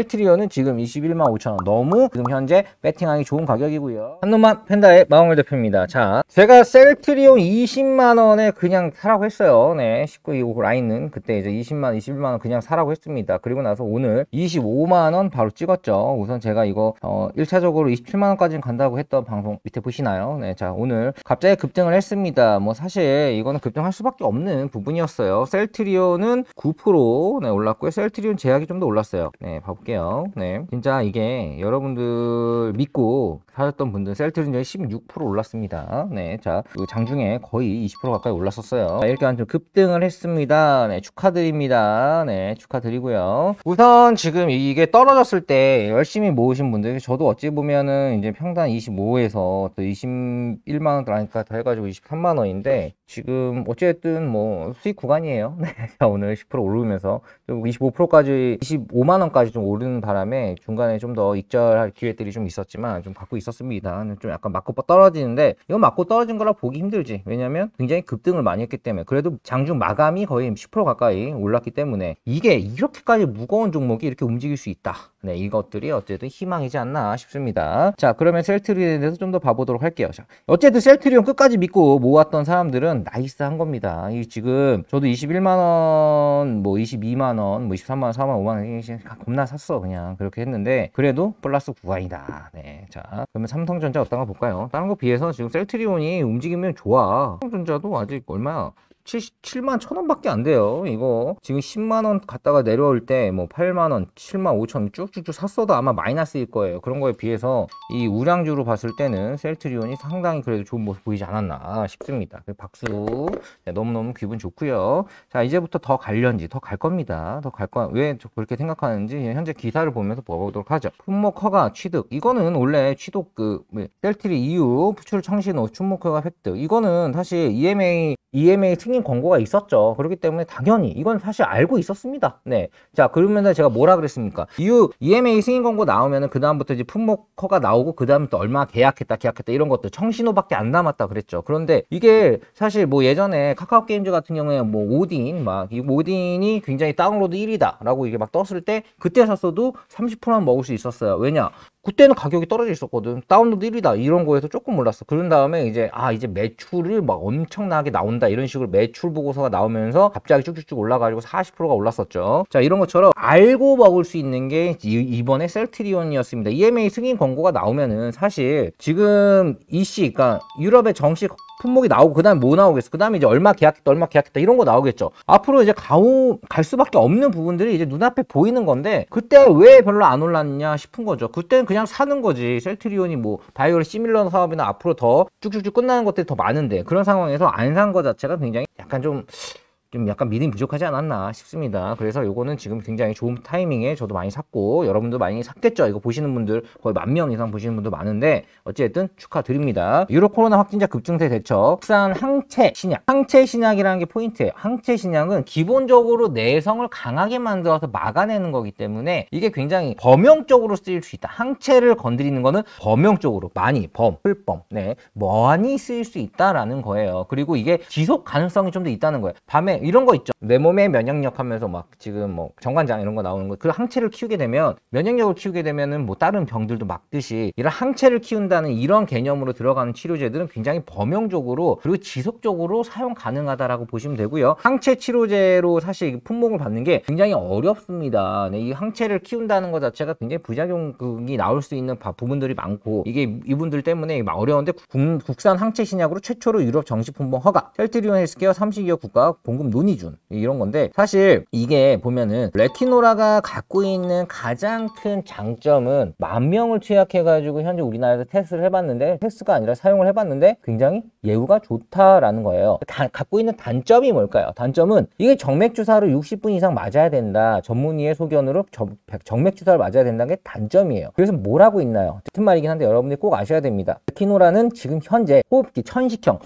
셀트리온은 지금 215,000원. 너무 지금 현재 배팅하기 좋은 가격이고요. 한눈만 펜다의 마홍을 대표입니다. 자, 제가 셀트리온 20만원에 그냥 사라고 했어요. 네, 1920 라인은 그때 이제 20만, 21만원 그냥 사라고 했습니다. 그리고 나서 오늘 25만원 바로 찍었죠. 우선 제가 이거 1차적으로 27만원까지 간다고 했던 방송 밑에 보시나요? 네, 자, 오늘 갑자기 급등을 했습니다. 뭐 사실 이거는 급등할 수밖에 없는 부분이었어요. 셀트리온은 9% 네, 올랐고요. 셀트리온 제약이 좀 더 올랐어요. 네, 봐볼게요. 네, 진짜 이게 여러분들 믿고 사셨던 분들 셀트리온 16% 올랐습니다. 네, 자, 장중에 거의 20% 가까이 올랐었어요. 이렇게 완전 급등을 했습니다. 네, 축하드립니다. 네, 축하드리고요. 우선 지금 이게 떨어졌을 때 열심히 모으신 분들, 저도 어찌 보면은 이제 평단 25에서 또 21만원 들어가니까 더 해가지고 23만원인데 지금 어쨌든 뭐 수익 구간이에요. 네, 오늘 10% 오르면서 25%까지 25만원까지 좀 오르는 바람에 중간에 좀 더 익절할 기회들이 좀 있었지만 좀 갖고 있었습니다. 좀 약간 맞고 떨어지는데 이건 맞고 떨어진 거라 보기 힘들지. 왜냐면 굉장히 급등을 많이 했기 때문에. 그래도 장중 마감이 거의 10% 가까이 올랐기 때문에 이게 이렇게까지 무거운 종목이 이렇게 움직일 수 있다. 네, 이것들이 어쨌든 희망이지 않나 싶습니다. 자, 그러면 셀트리온에 대해서 좀 더 봐보도록 할게요. 자, 어쨌든 셀트리온 끝까지 믿고 모았던 사람들은 나이스한 겁니다. 이 지금 저도 21만원, 뭐 22만원, 뭐 23만원, 4만원, 5만원 겁나 샀어. 그냥 그렇게 했는데 그래도 플러스 구간이다. 네, 자, 그러면 삼성전자 어떤가 볼까요? 다른 거 비해서 지금 셀트리온이 움직이면 좋아. 삼성전자도 아직 얼마야? 7만 1,000원 밖에 안 돼요. 이거 지금 10만원 갔다가 내려올 때 뭐 8만원, 7만 5천 쭉쭉쭉 샀어도 아마 마이너스일 거예요. 그런 거에 비해서 이 우량주로 봤을 때는 셀트리온이 상당히 그래도 좋은 모습 보이지 않았나 싶습니다. 박수. 네, 너무너무 기분 좋고요. 자, 이제부터 더 갈련지 더 갈 겁니다. 더 갈 거. 왜 그렇게 생각하는지 현재 기사를 보면서 보도록 하죠. 품목 허가 취득. 이거는 원래 취득 셀트리 이후 수출 청신 후 품목 허가 획득. 이거는 사실 EMA 승인 권고가 있었죠. 그렇기 때문에 당연히 이건 사실 알고 있었습니다. 네. 자, 그러면 제가 뭐라 그랬습니까? 이후 EMA 승인 권고 나오면은 그다음부터 이제 품목 허가 나오고 그다음부터 얼마 계약했다 이런 것들 청신호밖에 안 남았다 그랬죠. 그런데 이게 사실 뭐 예전에 카카오 게임즈 같은 경우에 뭐 오딘 이 오딘이 굉장히 다운로드 1위다라고 이게 막 떴을 때 그때 샀어도 30%만 먹을 수 있었어요. 왜냐? 그때는 가격이 떨어져 있었거든. 다운로드 1위다 이런 거에서 조금 올랐어. 그런 다음에 이제 이제 매출을 막 엄청나게 나온다 이런 식으로 매출 보고서가 나오면서 갑자기 쭉쭉쭉 올라가지고 40%가 올랐었죠. 자, 이런 것처럼 알고 먹을 수 있는 게 이번에 셀트리온이었습니다. EMA 승인 권고가 나오면은 사실 지금 그러니까 유럽의 정식 품목이 나오고 그 다음에 뭐 나오겠어? 그 다음에 이제 얼마 계약했다 이런 거 나오겠죠. 앞으로 이제 갈 수밖에 없는 부분들이 이제 눈앞에 보이는 건데 그때 왜 별로 안 올랐냐 싶은 거죠. 그때는 그냥 사는 거지. 셀트리온이 뭐 바이오를 시밀러 사업이나 앞으로 더 쭉쭉쭉 끝나는 것들이 더 많은데 그런 상황에서 안 산 거 자체가 굉장히 약간 좀 약간 믿음이 부족하지 않았나 싶습니다. 그래서 요거는 지금 굉장히 좋은 타이밍에 저도 많이 샀고 여러분도 많이 샀겠죠. 이거 보시는 분들 거의 10,000명 이상 보시는 분들 많은데 어쨌든 축하드립니다. 유로 코로나 확진자 급증세 대처 국산 항체 신약이라는 게 포인트예요. 항체 신약은 기본적으로 내성을 강하게 만들어서 막아내는 거기 때문에 이게 굉장히 범용적으로 쓰일 수 있다. 항체를 건드리는 거는 범용적으로 많이 풀범 많이 쓰일 수 있다라는 거예요. 그리고 이게 지속 가능성이 좀 더 있다는 거예요. 밤에 이런 거 있죠. 내 몸의 면역력 하면서 막 지금 뭐 정관장 이런 거 나오는 거 그 항체를 키우게 되면 면역력을 키우게 되면은 뭐 다른 병들도 막듯이 이런 항체를 키운다는 이런 개념으로 들어가는 치료제들은 굉장히 범용적으로 그리고 지속적으로 사용 가능하다라고 보시면 되고요. 항체 치료제로 사실 품목을 받는 게 굉장히 어렵습니다. 이 항체를 키운다는 것 자체가 굉장히 부작용이 나올 수 있는 부분들이 많고 이게 이분들 때문에 어려운데 국산 항체 신약으로 최초로 유럽 정식 품목 허가 셀트리온 헬스케어 32억 국가 공급 논의 중 이런 건데 사실 이게 보면은 레티노라가 갖고 있는 가장 큰 장점은 10,000명을 투약해 가지고 현재 우리나라에서 테스트가 아니라 사용을 해봤는데 굉장히 예후가 좋다라는 거예요. 갖고 있는 단점이 뭘까요? 단점은 이게 정맥주사로 60분 이상 맞아야 된다. 전문의의 소견으로 정맥주사를 맞아야 된다는 게 단점이에요. 그래서 뭘 하고 있나요? 같은 말이긴 한데 여러분들이 꼭 아셔야 됩니다. 레티노라는 지금 현재 호흡기 천식형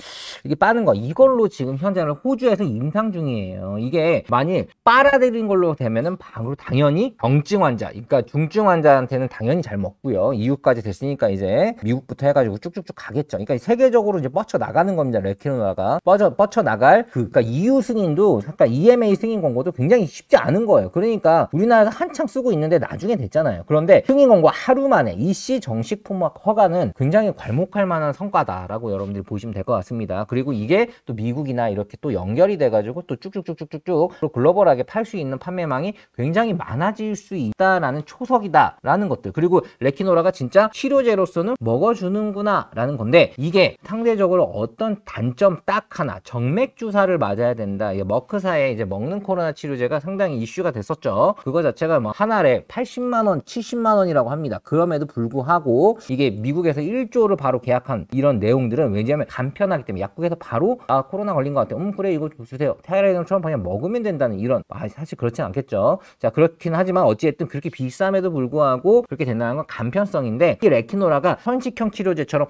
이게 빠는 거 이걸로 지금 현재는 호주에서 임상 상상 중이에요. 이게 만일 빨아들인 걸로 되면은 바로 당연히 경증 환자, 그러니까 중증 환자한테는 당연히 잘 먹고요. EU까지 됐으니까 이제 미국부터 해가지고 쭉쭉쭉 가겠죠. 그러니까 세계적으로 이제 뻗쳐 나가는 겁니다. 레키노라가 뻗쳐 나갈 그러니까 EU 승인도, 그러니까 EMA 승인 권고도 굉장히 쉽지 않은 거예요. 그러니까 우리나라에서 한창 쓰고 있는데 나중에 됐잖아요. 그런데 승인 권고 하루 만에 EC 정식 품목 허가는 굉장히 괄목할 만한 성과다라고 여러분들이 보시면 될 것 같습니다. 그리고 이게 또 미국이나 이렇게 또 연결이 돼가지고 또 쭉쭉쭉쭉쭉 글로벌하게 팔 수 있는 판매망이 굉장히 많아질 수 있다라는 초석이다라는 것들. 그리고 레키노라가 진짜 치료제로서는 먹어주는구나 라는 건데, 이게 상대적으로 어떤 단점 딱 하나, 정맥 주사를 맞아야 된다. 머크사에 이제 먹는 코로나 치료제가 상당히 이슈가 됐었죠. 그거 자체가 뭐 한 알에 80만원, 70만원이라고 합니다. 그럼에도 불구하고 이게 미국에서 1조를 바로 계약한 이런 내용들은 왜냐하면 간편하기 때문에, 약국에서 바로 코로나 걸린 것 같아요. 그래 이거 주세요. 타이레놀처럼 그냥 먹으면 된다는 이런, 사실 그렇진 않겠죠. 자, 그렇긴 하지만 어찌됐든 그렇게 비쌈에도 불구하고 그렇게 된다는 건 간편성인데, 이 레키노라가 현식형 치료제처럼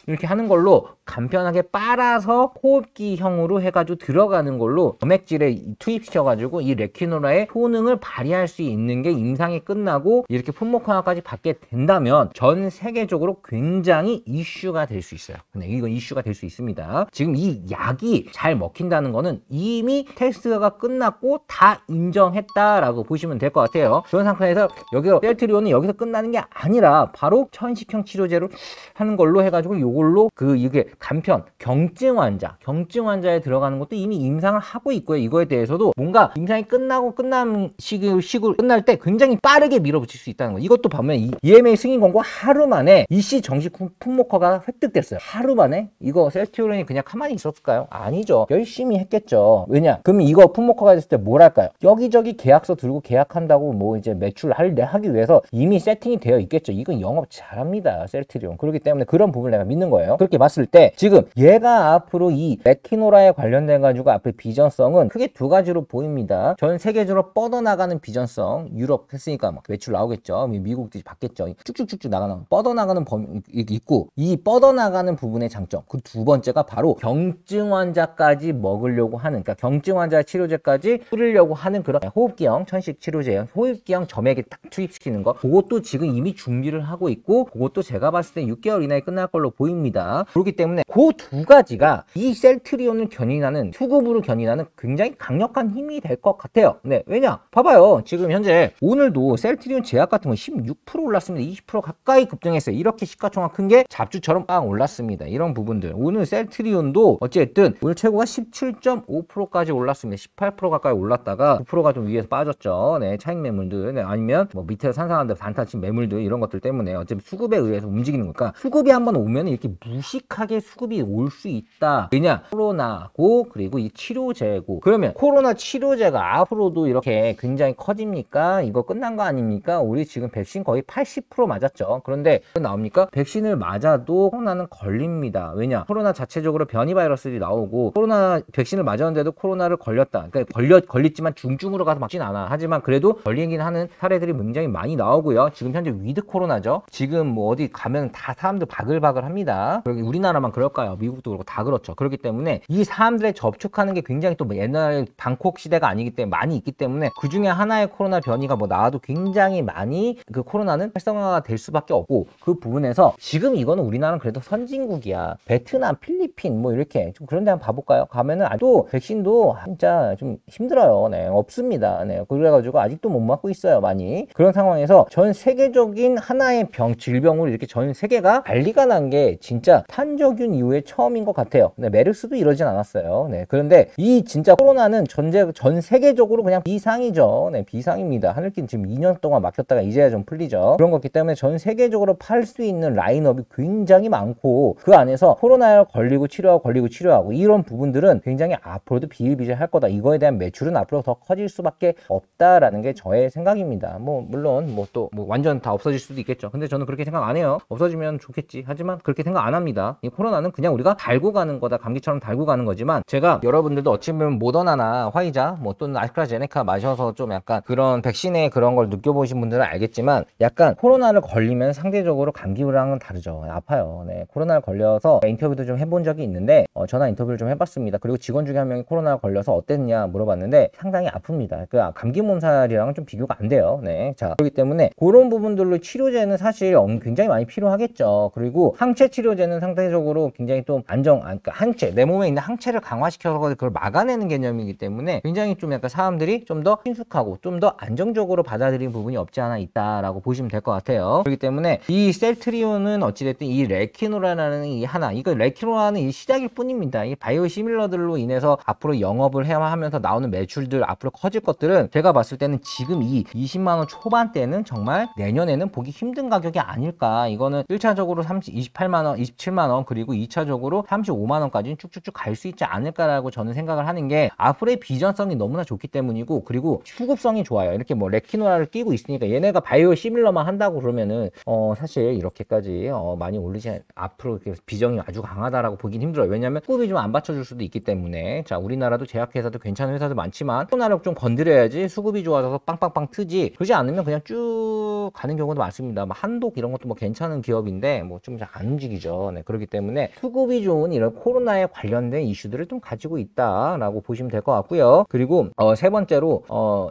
이렇게 하는 걸로 간편하게 빨아서 호흡기형으로 해가지고 들어가는 걸로 점액질에 투입시켜가지고 이 레키노라의 효능을 발휘할 수 있는 게 임상이 끝나고 이렇게 품목 허가까지 받게 된다면 전 세계적으로 굉장히 이슈가 될 수 있어요. 근데 이건 이슈가 될 수 있습니다. 지금 이 약이 잘 먹힌다는 거는 이미 테스트가 끝났고 다 인정했다라고 보시면 될 것 같아요. 그런 상태에서 여기서 셀트리온은 여기서 끝나는 게 아니라 바로 천식형 치료제로 하는 걸로 해가지고 요걸로 이게 간편, 경증 환자에 들어가는 것도 이미 임상을 하고 있고요. 이거에 대해서도 뭔가 임상이 끝나고 끝날 때 굉장히 빠르게 밀어붙일 수 있다는 거. 이것도 보면 이 EMA 승인 권고 하루 만에 EC 정식 품목허가 획득됐어요. 하루 만에? 이거 셀트리온이 그냥 가만히 있었을까요? 아니죠. 열심히 했겠죠. 왜냐? 그럼 이거 품목허가 됐을 때 뭘 할까요? 여기저기 계약서 들고 계약한다고 뭐 이제 매출하기 위해서 이미 세팅이 되어 있겠죠. 이건 영업 잘합니다. 셀트리온. 그렇기 때문에 그런 부분을 내가 믿는 거예요. 그렇게 봤을 때 지금 얘가 앞으로 이 레키노라에 관련돼 가지고 앞에 비전성은 크게 두 가지로 보입니다. 전 세계적으로 뻗어나가는 비전성, 유럽 했으니까 막 매출 나오겠죠. 미국도 받겠죠. 쭉쭉쭉쭉 나가는 뻗어나가는 범위 있고, 이 뻗어나가는 부분의 장점, 그 두 번째가 바로 경증 환자까지 먹으려고 하는, 그러니까 경증 환자 치료제까지 뿌리려고 하는 그런 호흡기형 천식 치료제예요. 호흡기형 점액에 딱 투입시키는 거, 그것도 지금 이미 준비를 하고 있고, 그것도 제가 봤을 때 6개월 이내에 끝날 걸로 보입니다. 그렇기 때문에 그 두 가지가 이 셀트리온을 견인하는, 수급으로 견인하는 굉장히 강력한 힘이 될 것 같아요. 네, 왜냐? 봐봐요. 지금 현재 오늘도 셀트리온 제약 같은 건 16% 올랐습니다. 20% 가까이 급등했어요. 이렇게 시가총액 큰 게 잡주처럼 빵 올랐습니다. 이런 부분들. 오늘 셀트리온도 어쨌든 오늘 최고가 17.5%까지 올랐습니다. 18% 가까이 올랐다가 9%가 좀 위에서 빠졌죠. 네, 차익 매물들. 네, 아니면 뭐 밑에서 산산한데 단타친 매물들, 이런 것들 때문에 어차피 수급에 의해서 움직이는 거니까, 수급이 한번 오면 이렇게 무식하게 수급이 올 수 있다. 왜냐? 코로나고 그리고 이 치료제고. 그러면 코로나 치료제가 앞으로도 이렇게 굉장히 커집니까? 이거 끝난 거 아닙니까? 우리 지금 백신 거의 80% 맞았죠. 그런데 나옵니까? 백신을 맞아도 코로나는 걸립니다. 왜냐? 코로나 자체적으로 변이 바이러스들이 나오고, 코로나 백신을 맞았는데도 코로나를 걸렸다. 그러니까 걸렸지만 중증으로 가서 맞진 않아. 하지만 그래도 걸리긴 하는 사례들이 굉장히 많이 나오고요. 지금 현재 위드 코로나죠. 지금 뭐 어디 가면 다 사람들 바글바글 합니다. 우리나라만 그럴까요? 미국도 그렇고 다 그렇죠. 그렇기 때문에 이 사람들에 접촉하는 게 굉장히 또 옛날 방콕 시대가 아니기 때문에 많이 있기 때문에, 그 중에 하나의 코로나 변이가 뭐 나와도 굉장히 많이 그 코로나는 활성화가 될 수밖에 없고, 그 부분에서 지금 이거는 우리나라는 그래도 선진국이야. 베트남, 필리핀 뭐 이렇게 좀 그런 데 한번 봐볼까요? 가면은 아직도 백신도 진짜 좀 힘들어요. 네, 없습니다. 네, 그래가지고 아직도 못 맞고 있어요. 많이. 그런 상황에서 전 세계적인 하나의 질병으로 이렇게 전 세계가 난리가 난 게 진짜 탄저균 이후에 처음인 것 같아요. 네, 메르스도 이러진 않았어요. 네, 그런데 이 진짜 코로나는 전 세계적으로 그냥 비상이죠. 네, 비상입니다. 하늘길 지금 2년 동안 막혔다가 이제야 좀 풀리죠. 그런 거기 때문에 전 세계적으로 팔 수 있는 라인업이 굉장히 많고, 그 안에서 코로나에 걸리고 치료하고 이런 부분들은 굉장히 앞으로도 비일비재할 거다. 이거에 대한 매출은 앞으로 더 커질 수밖에 없다라는 게 저의 생각입니다. 뭐 물론 뭐 완전 다 없어질 수도 있겠죠. 근데 저는 그렇게 생각 안 해요. 없어지면 좋겠지. 하지만 그렇게 생각 안 합니다. 이 코로나는 그냥 우리가 달고 가는 거다, 감기처럼 달고 가는 거지만, 제가 여러분들도 어찌 보면 모더나나 화이자 뭐 또는 아스트라제네카 마셔서 좀 약간 그런 백신의 그런 걸 느껴보신 분들은 알겠지만, 약간 코로나를 걸리면 상대적으로 감기랑은 다르죠. 아파요. 네, 코로나를 걸려서 인터뷰도 좀 해본 적이 있는데 전화 인터뷰를 좀 해봤습니다. 그리고 직원 중에 한 명이 코로나를 걸려서 어땠냐 물어봤는데 상당히 아픕니다. 그 감기 몸살이랑은 좀 비교가 안 돼요. 네, 자, 그렇기 때문에 그런 부분들로 치료제는 사실 굉장히 많이 필요하겠죠. 그리고 항체 치료제는 상대적으로 굉장히 또 그러니까 항체, 내 몸에 있는 항체를 강화시켜서 그걸 막아내는 개념이기 때문에 굉장히 좀 약간 사람들이 좀 더 친숙하고 좀 더 안정적으로 받아들이는 부분이 없지 않아 있다라고 보시면 될 것 같아요. 그렇기 때문에 이 셀트리온은 어찌됐든 이 레키노라라는 이거 레키노라는 이 시작일 뿐입니다. 이 바이오 시밀러들로 인해서 앞으로 영업을 해야 하면서 나오는 매출들 앞으로 커질 것들은 제가 봤을 때는 지금 이 20만원 초반대는 정말 내년에는 보기 힘든 가격이 아닐까. 이거는 1차적으로 28만원, 27만원, 그리고 2차적으로 35만원까지는 쭉쭉쭉 갈 수 있지 않을까라고 저는 생각을 하는 게, 앞으로의 비전성이 너무나 좋기 때문이고, 그리고 수급성이 좋아요. 이렇게 뭐 레키노라를 끼고 있으니까 얘네가 바이오 시밀러만 한다고 그러면은 사실 이렇게까지 많이 오르지, 앞으로 비전이 아주 강하다라고 보긴 힘들어요. 왜냐면 수급이 좀 안 받쳐줄 수도 있기 때문에. 자, 우리나라도 제약회사도 괜찮은 회사도 많지만 코로나를 좀 건드려야지 수급이 좋아져서 빵빵빵 트지, 그러지 않으면 그냥 쭉 가는 경우도 많습니다. 뭐 한독 이런 것도 뭐 괜찮은 기업인데 뭐 좀 잘 안 움직이죠. 네, 그렇기 때문에 수급이 좋은 이런 코로나에 관련된 이슈들을 좀 가지고 있다라고 보시면 될 것 같고요. 그리고 세 번째로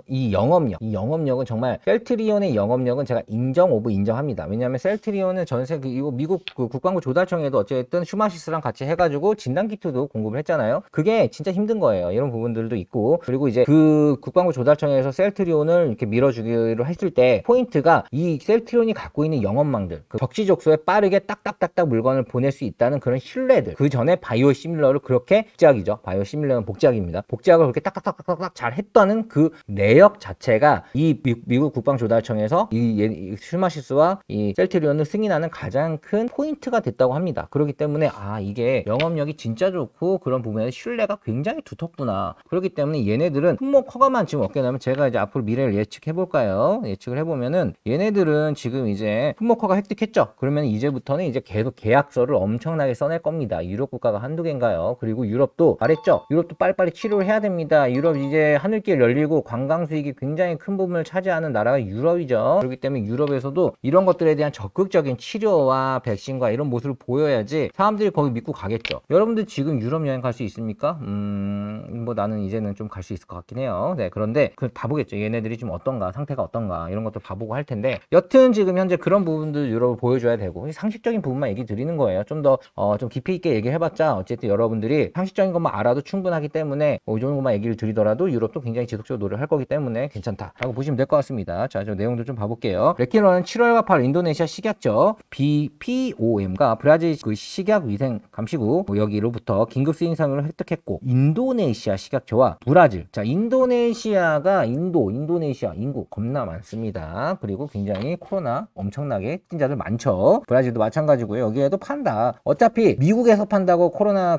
이 영업력은 정말 셀트리온의 영업력은 제가 인정합니다. 왜냐하면 셀트리온은 전세 이거 미국 그 국방부 조달청에도 어쨌든 슈마시스랑 같이 해가지고 진단키트도 공급을 했잖아요. 그게 진짜 힘든 거예요. 이런 부분들도 있고, 그리고 이제 그 국방부 조달청에서 셀트리온을 이렇게 밀어주기로 했을 때 포인트가 이 셀트리온이 갖고 있는 영업망들, 그 적시적소에 빠르게 딱딱딱딱 물건을 보낼 수 있다는 그런 신뢰들. 그 전에 바이오 시밀러를 그렇게 복제학이죠. 바이오 시밀러는 복제학입니다. 복제학을 그렇게 딱딱딱딱딱 잘 했다는 그 내역 자체가 이 미국 국방조달청에서 이 슈마시스와 이 셀트리온을 승인하는 가장 큰 포인트가 됐다고 합니다. 그렇기 때문에 이게 영업력이 진짜 좋고 그런 부분에 신뢰가 굉장히 두텁구나. 그렇기 때문에 얘네들은 품목 허가만 지금 얻게 되면, 제가 이제 앞으로 미래를 예측해 볼까요? 예측을 해보면은 얘네들은 지금 이제 품목 허가 획득했죠. 그러면 이제부터는 이제 계속 계약서를 엄청나게 써낼 겁니다. 유럽 국가가 한두 개인가요? 그리고 유럽도 말했죠. 유럽도 빨리빨리 치료를 해야 됩니다. 유럽 이제 하늘길 열리고 관광 수익이 굉장히 큰 부분을 차지하는 나라가 유럽이죠. 그렇기 때문에 유럽에서도 이런 것들에 대한 적극적인 치료와 백신과 이런 모습을 보여야지 사람들이 거기 믿고 가겠죠. 여러분들 지금 유럽 여행 갈 수 있습니까? 뭐 나는 이제는 좀 갈 수 있을 것 같긴 해요. 네, 그런데 봐보겠죠. 얘네들이 좀 어떤가, 상태가 어떤가, 이런 것도 봐보고 할 텐데, 여튼 지금 현재 그런 부분들 유럽을 보여줘야 되고, 상식적인 부분만 얘기 드리는 거예요. 좀 더 좀 깊이 있게 얘기를 해봤자 어쨌든 여러분들이 상식적인 것만 알아도 충분하기 때문에 이 정도 것만 얘기를 드리더라도 유럽도 굉장히 지속적으로 노력할 거기 때문에 괜찮다라고 보시면 될 것 같습니다. 자, 저 내용도 좀 봐볼게요. 레키노라는 7월과 8월 인도네시아 식약처 BPOM과 브라질 그 식약위생감시국 여기로부터 긴급 수행상을 획득했고, 인도네시아 식약처와 브라질, 자, 인도네시아가 인도네시아 인구 겁나 많습니다. 그리고 굉장히 코로나 엄청나게 확진자들 많죠. 브라질도 마찬가지고요. 여기에도 판다. 어차피 미국에서 판다고 코로나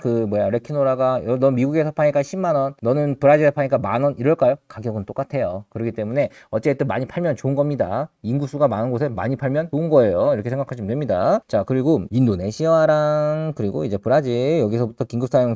레키노라가 너 미국에서 파니까 10만원, 너는 브라질에서 파니까 만원 이럴까요? 가격은 똑같아요. 그렇기 때문에 어쨌든 많이 팔면 좋은 겁니다. 인구수가 많은 곳에 많이 팔면 좋은 거예요. 이렇게 생각하시면 됩니다. 자, 그리고 인도네시아랑 그리고 이제 브라질 여기서부터 긴급 사용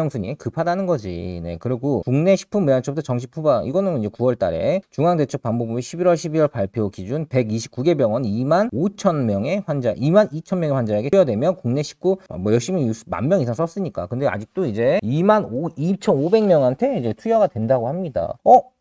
승인 급하다는 거지. 네, 그리고 국내 식품의약처부터 정식 푸바, 이거는 이제 9월 달에 중앙대책본부의 12월 발표 기준 129개 병원 2만 2천 명의 환자에게 투여되며 국내 식구 열심히 10,000명 이상 썼으니까. 근데 아직도 이제 2,500명한테 이제 투여가 된다고 합니다.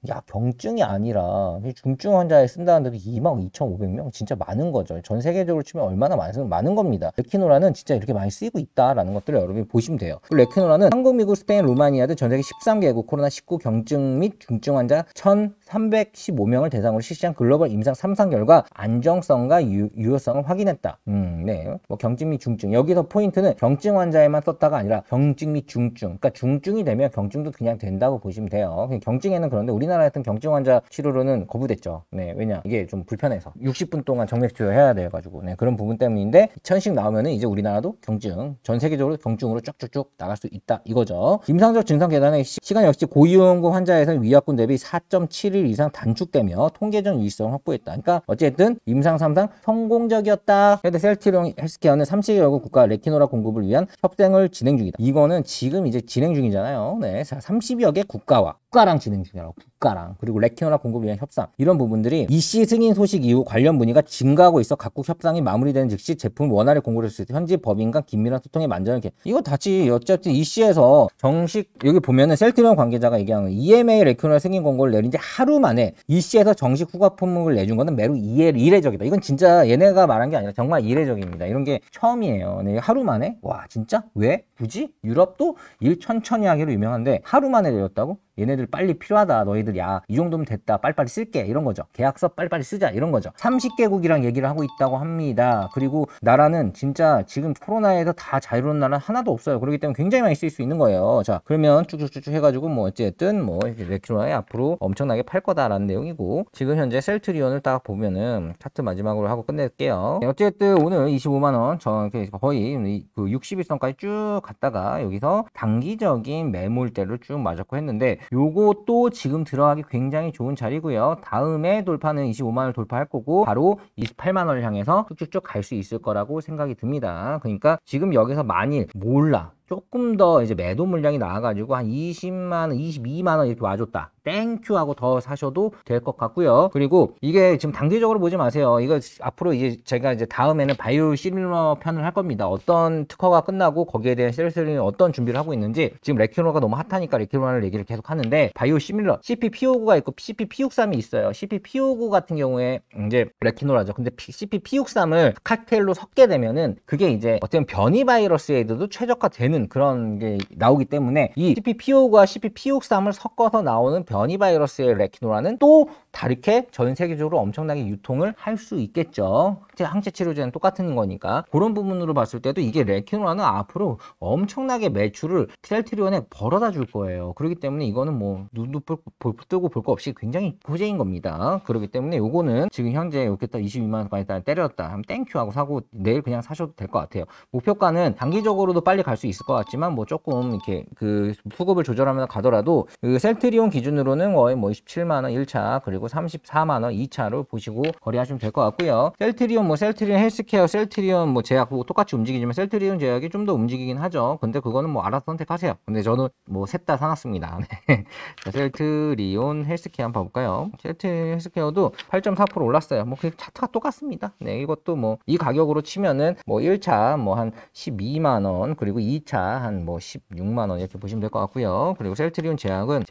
야, 병증이 아니라 중증 환자에 쓴다는데도 22,500명? 진짜 많은 거죠. 전 세계적으로 치면 얼마나 많은 겁니다. 레키노라는 진짜 이렇게 많이 쓰이고 있다라는 것들을 여러분이 보시면 돼요. 레키노라는 한국, 미국, 스페인, 루마니아 등 전 세계 13개국 코로나19 경증 및 중증 환자 1,315명을 대상으로 실시한 글로벌 임상 3상 결과 안정성과 유효성을 확인했다. 네. 뭐 경증 및 중증. 여기서 포인트는 경증 환자에만 썼다가 아니라 경증 및 중증. 그러니까 중증이 되면 경증도 그냥 된다고 보시면 돼요. 경증에는 그런데 우리나라 하나 했던 경증 환자 치료로는 거부됐죠. 네, 왜냐 이게 좀 불편해서 60분 동안 정맥 치료해야 돼가지고 네, 그런 부분 때문인데 2000씩 나오면은 이제 우리나라도 경증 전 세계적으로 경증으로 쭉쭉쭉 나갈 수 있다 이거죠. 임상적 증상 계단의 시간 역시 고위험군 환자에서는 위약군 대비 4.7일 이상 단축되며 통계적 유의성 확보했다. 그러니까 어쨌든 임상 3상 성공적이었다. 현대 셀트리온 헬스케어는 30여국 국가 레티노라 공급을 위한 협상을 진행 중이다. 이거는 지금 이제 진행 중이잖아요. 네, 자 30여 개 국가랑 진행 중이라고. 국가랑 그리고 레티노라 공급을 위한 협상 이런 부분들이 EC 승인 소식 이후 관련 문의가 증가하고 있어 각국 협상이 마무리되는 즉시 제품 원활히 공급할 수 있다. 현지 법인 간 긴밀한 소통에 만전을 이거 다치 어차피 EC에서 정식 여기 보면은 셀트리온 관계자가 얘기하는 EMA 레티노라 승인 권고를 내린 지 하루 만에 EC에서 정식 후가 품목을 내준 거는 매우 이례적이다. 이건 진짜 얘네가 말한 게 아니라 정말 이례적입니다. 이런 게 처음이에요. 네, 하루 만에 와 진짜 왜 굳이 유럽도 일 천천히 하기로 유명한데 하루 만에 내렸다고? 얘네들 빨리 필요하다. 너희들 야 이 정도면 됐다. 빨리빨리 쓸게. 이런 거죠. 계약서 빨리빨리 쓰자. 이런 거죠. 30개국이랑 얘기를 하고 있다고 합니다. 그리고 나라는 진짜 지금 코로나에서 다 자유로운 나라는 하나도 없어요. 그렇기 때문에 굉장히 많이 쓸 수 있는 거예요. 자 그러면 쭉쭉쭉 해가지고 뭐 어쨌든 뭐 레티노라에 앞으로 엄청나게 팔 거다라는 내용이고 지금 현재 셀트리온을 딱 보면은 차트 마지막으로 하고 끝낼게요. 어쨌든 오늘 25만원 저 거의 그 60일선까지 쭉 갔다가 여기서 단기적인 매물대를 쭉 맞았고 했는데 요것도 지금 들어가기 굉장히 좋은 자리고요. 다음에 돌파는 25만원을 돌파할 거고 바로 28만원을 향해서 쭉쭉쭉 갈 수 있을 거라고 생각이 듭니다. 그러니까 지금 여기서 만일 몰라 조금 더 이제 매도 물량이 나와가지고 한 20만원, 22만원 이렇게 와줬다. 땡큐 하고 더 사셔도 될 것 같고요. 그리고 이게 지금 단기적으로 보지 마세요. 이거 앞으로 이제 제가 이제 다음에는 바이오 시밀러 편을 할 겁니다. 어떤 특허가 끝나고 거기에 대한 셀스는 어떤 준비를 하고 있는지 지금 레티노라가 너무 핫하니까 레티노라를 얘기를 계속 하는데 바이오 시밀러 CP-P59가 있고 CP-P63이 있어요. CP-P59 같은 경우에 이제 레티노라죠. 근데 CP-P63을 칵테일로 섞게 되면은 그게 이제 어떤 변이 바이러스에도 최적화되는 그런 게 나오기 때문에 이 CP-P59와 CP-P63을 섞어서 나오는 변이 바이러스의 레티노라는 또 다르게 전 세계적으로 엄청나게 유통을 할 수 있겠죠. 항체 치료제는 똑같은 거니까 그런 부분으로 봤을 때도 이게 레티노라는 앞으로 엄청나게 매출을 셀트리온에 벌어다 줄 거예요. 그렇기 때문에 이거는 뭐 눈도 뜨고 볼 거 없이 굉장히 호재인 겁니다. 그렇기 때문에 요거는 지금 현재 이렇게 딱 22만원까지 때렸다 하면 땡큐 하고 사고 내일 그냥 사셔도 될 것 같아요. 목표가는 단기적으로도 빨리 갈 수 있을 것 같지만 뭐 조금 이렇게 그 수급을 조절하면서 가더라도 그 셀트리온 기준으로는 거의 뭐 27만원 1차 그리고 34만원 2차로 보시고 거래하시면 될 것 같고요. 셀트리온 헬스케어, 셀트리온 뭐 제약 뭐 똑같이 움직이지만 셀트리온 제약이 좀 더 움직이긴 하죠. 근데 그거는 뭐 알아서 선택하세요. 근데 저는 뭐 셋 다 사놨습니다. 네. 자, 셀트리온 헬스케어 한번 봐볼까요? 셀트리온 헬스케어도 8.4% 올랐어요. 뭐 그 차트가 똑같습니다. 네, 이것도 뭐 이 가격으로 치면은 뭐 1차 뭐 한 12만원 그리고 2차 한 뭐 16만원 이렇게 보시면 될 것 같고요. 그리고 셀트리온 제약은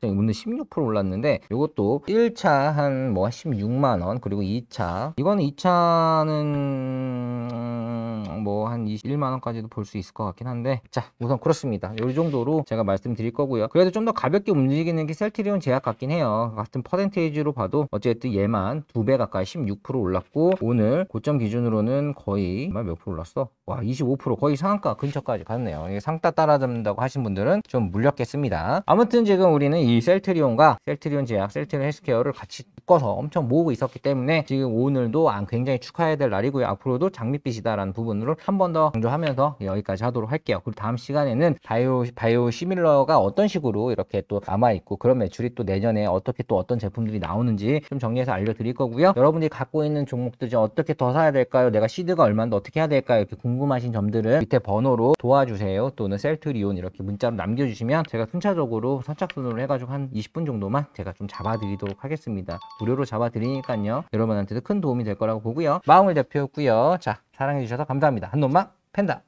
오늘 16% 올랐는데 이것도 1차 한 뭐 16만원 그리고 2차 이거는 2차는 뭐 한 21만원까지도 볼 수 있을 것 같긴 한데 자 우선 그렇습니다. 이 정도로 제가 말씀드릴 거고요. 그래도 좀 더 가볍게 움직이는 게 셀트리온 제약 같긴 해요. 같은 퍼센테이지로 봐도 어쨌든 얘만 2배 가까이 16% 올랐고 오늘 고점 기준으로는 거의 몇 프로 올랐어? 와 25% 거의 상한가 근처까지 갔네요. 이게 상따 따라잡는다고 하신 분들은 좀 물렸겠습니다. 아무튼 지금 우리는 이 셀트리온과 셀트리온 제약, 셀트리온 헬스케어를 같이 묶어서 엄청 모으고 있었기 때문에 지금 오늘도 굉장히 축하해야 될 날이고요. 앞으로도 장밋빛이다라는 부분으로 한 번 더 강조하면서 여기까지 하도록 할게요. 그리고 다음 시간에는 바이오 시밀러가 어떤 식으로 이렇게 또 남아있고 그런 매출이 또 내년에 어떻게 또 어떤 제품들이 나오는지 좀 정리해서 알려드릴 거고요. 여러분들이 갖고 있는 종목들 중 어떻게 더 사야 될까요? 내가 시드가 얼마인데 어떻게 해야 될까요? 이렇게 궁금하신 점들은 밑에 번호로 도와주세요 또는 셀트리온 이렇게 문자로 남겨주시면 제가 순차적으로 선착순으로 해가지고 한 20분 정도만 제가 좀 잡아드리도록 하겠습니다. 무료로 잡아드리니까요. 여러분한테도 큰 도움이 될 거라고 보고요. 마음을 대표였고요. 자 사랑해주셔서 감사합니다. 한놈만 팬다.